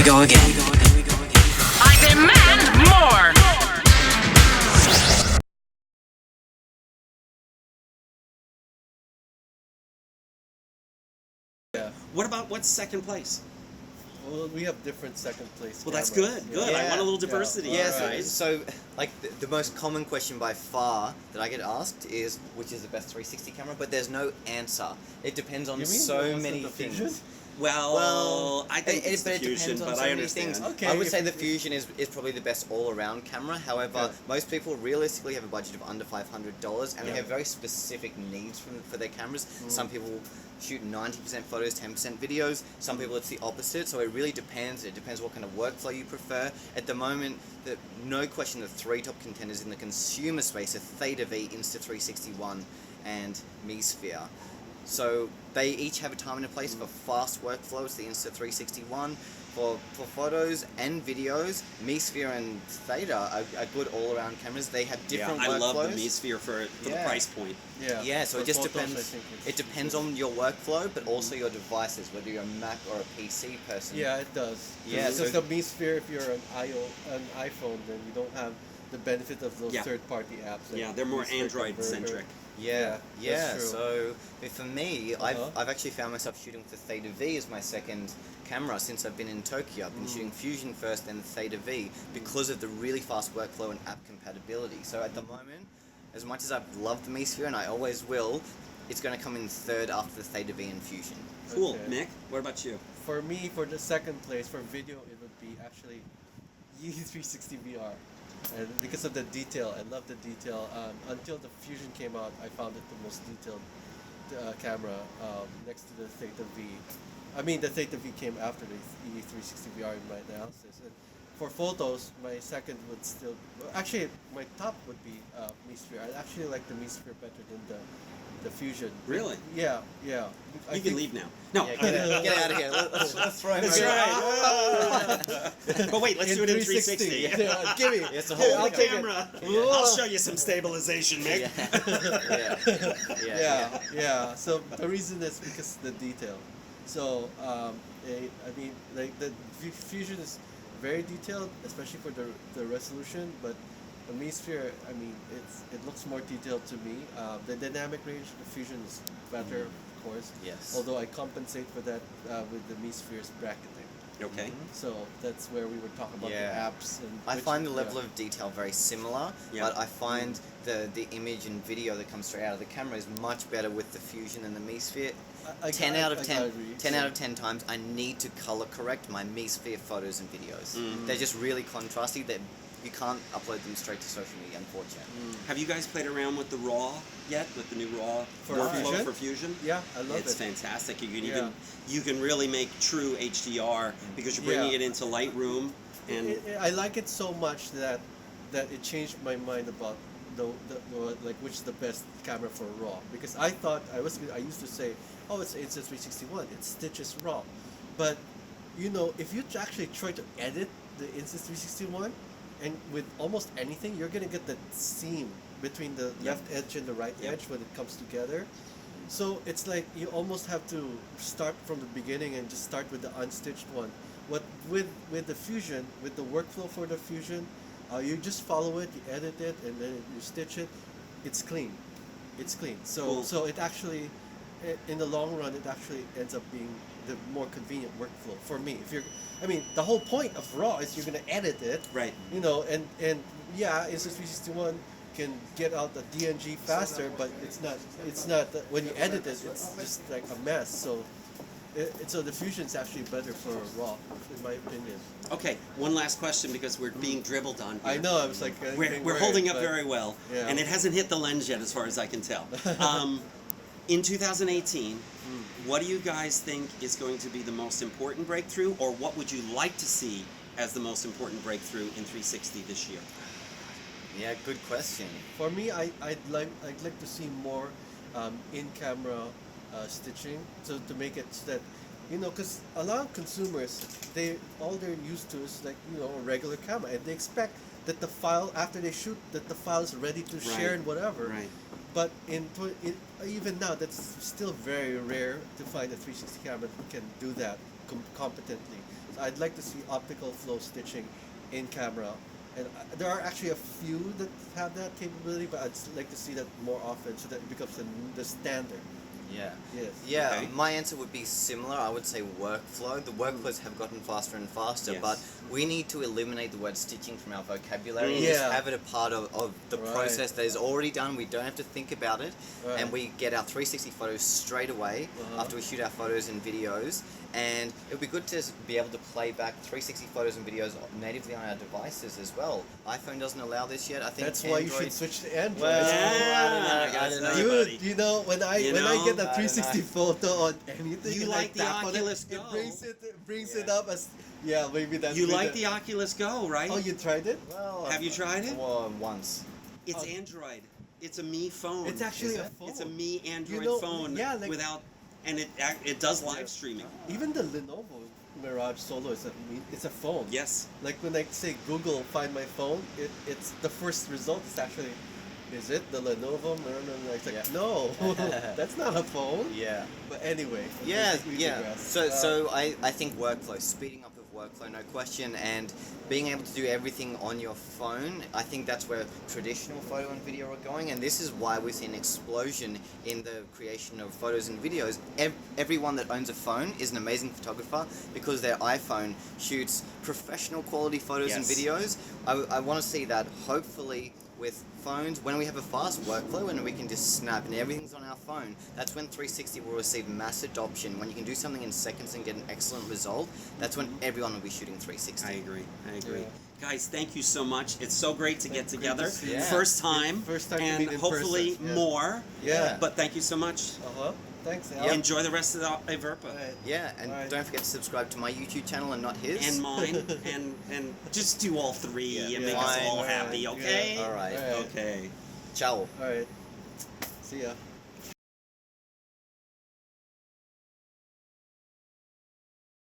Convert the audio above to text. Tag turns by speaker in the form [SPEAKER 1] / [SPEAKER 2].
[SPEAKER 1] go again.
[SPEAKER 2] I demand more!
[SPEAKER 3] Yeah.
[SPEAKER 4] What about what's second place?
[SPEAKER 3] Well, we have different second place.
[SPEAKER 4] Well, that's
[SPEAKER 3] cameras.
[SPEAKER 4] good. Good. I want a little diversity.
[SPEAKER 5] Yeah,
[SPEAKER 3] Alright.
[SPEAKER 5] so like the most common question by far that I get asked is which is the best 360 camera, but there's no answer. It depends on
[SPEAKER 3] You mean
[SPEAKER 5] so
[SPEAKER 3] the
[SPEAKER 5] many
[SPEAKER 3] the
[SPEAKER 5] things.
[SPEAKER 3] Fusion?
[SPEAKER 4] Well, I think it's the
[SPEAKER 5] it
[SPEAKER 4] Fusion,
[SPEAKER 5] depends on
[SPEAKER 4] but
[SPEAKER 5] so
[SPEAKER 4] I
[SPEAKER 5] many
[SPEAKER 4] understand.
[SPEAKER 5] things.
[SPEAKER 3] Okay,
[SPEAKER 5] I would
[SPEAKER 3] if
[SPEAKER 5] say the
[SPEAKER 3] it-
[SPEAKER 5] Fusion is probably the best all-around camera. However,
[SPEAKER 3] Yeah.
[SPEAKER 5] most people realistically have a budget of under $500, and
[SPEAKER 3] Yeah.
[SPEAKER 5] they have very specific needs for their cameras. Some people shoot 90% photos, 10% videos. Some people it's the opposite. So it really depends. It depends what kind of workflow you prefer. At the moment, no question, the three top contenders in the consumer space are Theta V, Insta360 ONE, and MeSphere. So they each have a time and a place for fast workflow. It's the Insta360 ONE. For photos and videos, MeSphere and Theta are good all-around cameras. They have different
[SPEAKER 4] I
[SPEAKER 5] workflows.
[SPEAKER 4] love the MeSphere for the
[SPEAKER 5] Yeah.
[SPEAKER 4] price point.
[SPEAKER 5] Yeah, so
[SPEAKER 3] For
[SPEAKER 5] it just
[SPEAKER 3] photos, I
[SPEAKER 5] depends.
[SPEAKER 3] think it's-
[SPEAKER 5] It depends on your workflow, but also your devices, whether you're a Mac or a PC person.
[SPEAKER 3] Yeah, it does.
[SPEAKER 5] Yeah,
[SPEAKER 3] because
[SPEAKER 5] so-
[SPEAKER 3] the MeSphere, if you're an iPhone, then you don't have the benefit of those
[SPEAKER 4] Yeah.
[SPEAKER 3] third-party apps. like
[SPEAKER 4] Yeah, they're more
[SPEAKER 3] MeSphere
[SPEAKER 4] Android-centric.
[SPEAKER 5] Yeah,
[SPEAKER 3] that's true.
[SPEAKER 5] So for me,
[SPEAKER 3] Uh-huh.
[SPEAKER 5] I've actually found myself shooting with the Theta V as my second camera since I've been in Tokyo. I've been shooting Fusion first, then the Theta V because of the really fast workflow and app compatibility. So at the moment, as much as I've loved the MeSphere and I always will, it's going to come in third after the Theta V and Fusion.
[SPEAKER 4] Cool.
[SPEAKER 3] Okay.
[SPEAKER 4] Nick, what about you?
[SPEAKER 3] For me, for the second place for video, it would be actually E360 VR, and because of the detail, I love the detail. Until the Fusion came out, I found it the most detailed camera next to the Theta V. I mean, the Theta V came after the E360 VR in my analysis. And for photos, my second would still, actually, my top would be MeSphere. I actually like the MeSphere better than the Fusion.
[SPEAKER 4] Really?
[SPEAKER 3] Yeah.
[SPEAKER 4] You can leave now. No.
[SPEAKER 5] Yeah, get out of here. Let's throw him
[SPEAKER 4] That's
[SPEAKER 5] over.
[SPEAKER 4] right. But wait, let's do it in 360.
[SPEAKER 3] Yeah, give me.
[SPEAKER 5] It's a
[SPEAKER 4] Hold
[SPEAKER 5] whole
[SPEAKER 4] the
[SPEAKER 3] take it.
[SPEAKER 4] camera.
[SPEAKER 5] Yeah.
[SPEAKER 4] I'll show you some stabilization, Nick.
[SPEAKER 3] Yeah. So the reason is because the detail. So I mean, like the Fusion is very detailed, especially for the resolution. But the MeSphere, I mean, it looks more detailed to me. The dynamic range of the Fusion is better, of course.
[SPEAKER 5] Yes.
[SPEAKER 3] Although I compensate for that with the MeSphere's bracketing.
[SPEAKER 4] Okay.
[SPEAKER 3] So that's where we were talking about
[SPEAKER 5] Yeah.
[SPEAKER 3] the apps and.
[SPEAKER 5] I
[SPEAKER 3] which-
[SPEAKER 5] find the level
[SPEAKER 3] yeah.
[SPEAKER 5] of detail very similar,
[SPEAKER 4] Yeah.
[SPEAKER 5] but I find the image and video that comes straight out of the camera is much better with the Fusion and the MeSphere.
[SPEAKER 3] I
[SPEAKER 5] 10 out of 10,
[SPEAKER 3] agree.
[SPEAKER 5] 10 out of 10 times I need to color correct my MeSphere photos and videos.
[SPEAKER 4] Mm.
[SPEAKER 5] They're just really contrasty that you can't upload them straight to social media, unfortunately.
[SPEAKER 4] Have you guys played around with the RAW yet? With the new RAW
[SPEAKER 3] For
[SPEAKER 4] workflow
[SPEAKER 3] Fusion?
[SPEAKER 4] for Fusion?
[SPEAKER 3] Yeah, I love
[SPEAKER 4] It's
[SPEAKER 3] it.
[SPEAKER 4] fantastic. You can
[SPEAKER 3] Yeah.
[SPEAKER 4] even you can really make true HDR because you're bringing
[SPEAKER 3] Yeah.
[SPEAKER 4] it into Lightroom and
[SPEAKER 3] I like it so much that it changed my mind about the like which is the best camera for RAW, because I thought I used to say, oh, it's a 361, it stitches RAW, but you know, if you actually try to edit the Insta361 and with almost anything, you're gonna get the seam between the left edge and the right
[SPEAKER 4] Yep.
[SPEAKER 3] edge when it comes together. So it's like you almost have to start from the beginning and just start with the unstitched one. What with the Fusion, with the workflow for the Fusion, you just follow it, you edit it, and then you stitch it. It's clean. It's clean. So
[SPEAKER 4] Cool.
[SPEAKER 3] so it actually, in the long run, it actually ends up being the more convenient workflow for me. If you're, I mean, the whole point of RAW is you're gonna edit it.
[SPEAKER 4] right.
[SPEAKER 3] You know, and yeah, Insta361 can get out the DNG faster, but it's not when you edit it, it's just like a mess. So so the Fusion's actually better for RAW, in my opinion.
[SPEAKER 4] Okay, one last question because we're being dribbled on here.
[SPEAKER 3] I know, I was like,
[SPEAKER 4] We're holding up very well,
[SPEAKER 3] Yeah.
[SPEAKER 4] and it hasn't hit the lens yet, as far as I can tell. In 2018, what do you guys think is going to be the most important breakthrough, or what would you like to see as the most important breakthrough in 360 this year?
[SPEAKER 5] Yeah, good question.
[SPEAKER 3] For me, I'd like to see more in-camera stitching, so to make it so that, you know, because a lot of consumers, all they're used to is like, you know, a regular camera, and they expect that the file after they shoot, that the file is ready to share
[SPEAKER 4] Right.
[SPEAKER 3] and whatever.
[SPEAKER 4] Right.
[SPEAKER 3] But even now, that's still very rare to find a 360 camera that can do that competently. So I'd like to see optical flow stitching in camera, and there are actually a few that have that capability, but I'd like to see that more often so that it becomes the standard.
[SPEAKER 5] Yeah.
[SPEAKER 3] Yes.
[SPEAKER 5] Yeah,
[SPEAKER 4] Okay.
[SPEAKER 5] my answer would be similar. I would say workflow. The workflows have gotten faster and faster,
[SPEAKER 4] Yes.
[SPEAKER 5] but we need to eliminate the word stitching from our vocabulary and
[SPEAKER 3] Yeah.
[SPEAKER 5] just have it a part of the
[SPEAKER 3] Right.
[SPEAKER 5] process that is already done. We don't have to think about it,
[SPEAKER 3] Right.
[SPEAKER 5] and we get our 360 photos straight away after we shoot our photos and videos. And it would be good to be able to play back 360 photos and videos natively on our devices as well. iPhone doesn't allow this yet. I think
[SPEAKER 3] That's why you
[SPEAKER 5] Android-
[SPEAKER 3] should switch to Android.
[SPEAKER 5] Well,
[SPEAKER 4] Yeah,
[SPEAKER 5] I don't know. I don't know.
[SPEAKER 3] Dude, you know when I
[SPEAKER 4] You
[SPEAKER 3] when I
[SPEAKER 4] know?
[SPEAKER 3] get a
[SPEAKER 5] I don't
[SPEAKER 3] 360 photo on anything,
[SPEAKER 4] You
[SPEAKER 3] and
[SPEAKER 4] like
[SPEAKER 3] I
[SPEAKER 4] the
[SPEAKER 3] tap on
[SPEAKER 4] Oculus
[SPEAKER 3] it,
[SPEAKER 4] Go.
[SPEAKER 3] it brings it
[SPEAKER 5] Yeah.
[SPEAKER 3] up as maybe that's
[SPEAKER 4] You
[SPEAKER 3] maybe
[SPEAKER 4] like the Oculus Go, right?
[SPEAKER 3] Oh, you tried it?
[SPEAKER 5] Well,
[SPEAKER 4] Have you tried it?
[SPEAKER 5] Well, once.
[SPEAKER 4] It's
[SPEAKER 3] Oh.
[SPEAKER 4] Android. It's a Me phone.
[SPEAKER 3] It's actually
[SPEAKER 5] Is
[SPEAKER 3] a
[SPEAKER 5] it?
[SPEAKER 3] phone.
[SPEAKER 4] It's a Me Android
[SPEAKER 3] know,
[SPEAKER 4] phone
[SPEAKER 3] yeah, like-
[SPEAKER 4] without, and it does live streaming.
[SPEAKER 3] Even the Lenovo Mirage Solo it's a phone.
[SPEAKER 4] Yes.
[SPEAKER 3] Like when I say Google find my phone, it's the first result is actually, is it the Lenovo? It's like
[SPEAKER 5] Yeah.
[SPEAKER 3] no, that's not a phone.
[SPEAKER 5] Yeah.
[SPEAKER 3] But anyway.
[SPEAKER 5] Yeah,
[SPEAKER 3] we
[SPEAKER 5] yeah.
[SPEAKER 3] digress.
[SPEAKER 5] So I think workflow, speeding up of workflow, no question, and being able to do everything on your phone, I think that's where traditional photo and video are going, and this is why we've seen an explosion in the creation of photos and videos. Everyone that owns a phone is an amazing photographer because their iPhone shoots professional quality photos and
[SPEAKER 4] Yes.
[SPEAKER 5] videos. I want to see that hopefully with phones, when we have a fast workflow and we can just snap and everything's on our phone, that's when 360 will receive mass adoption. When you can do something in seconds and get an excellent result, that's when everyone will be shooting 360.
[SPEAKER 4] I agree.
[SPEAKER 3] Yeah.
[SPEAKER 4] Guys, thank you so much. It's so great to get
[SPEAKER 3] Great to
[SPEAKER 4] together.
[SPEAKER 3] see
[SPEAKER 5] you.
[SPEAKER 4] First time.
[SPEAKER 3] First time to
[SPEAKER 4] and
[SPEAKER 3] meet in
[SPEAKER 4] hopefully
[SPEAKER 3] person. Yeah.
[SPEAKER 4] more.
[SPEAKER 3] Yeah.
[SPEAKER 4] But thank you so much.
[SPEAKER 3] Thanks, Al.
[SPEAKER 5] Yep.
[SPEAKER 4] Enjoy the rest of the IVRPA.
[SPEAKER 3] Alright.
[SPEAKER 5] Yeah, and
[SPEAKER 3] Alright.
[SPEAKER 5] don't forget to subscribe to my YouTube channel and not his.
[SPEAKER 4] And mine, and just do all three
[SPEAKER 5] Yeah.
[SPEAKER 4] and make
[SPEAKER 3] Yeah.
[SPEAKER 4] us all
[SPEAKER 5] Fine.
[SPEAKER 4] happy,
[SPEAKER 3] Yeah.
[SPEAKER 4] okay?
[SPEAKER 5] All right.
[SPEAKER 3] Alright.
[SPEAKER 4] Okay.
[SPEAKER 5] Ciao.
[SPEAKER 3] Alright. See ya.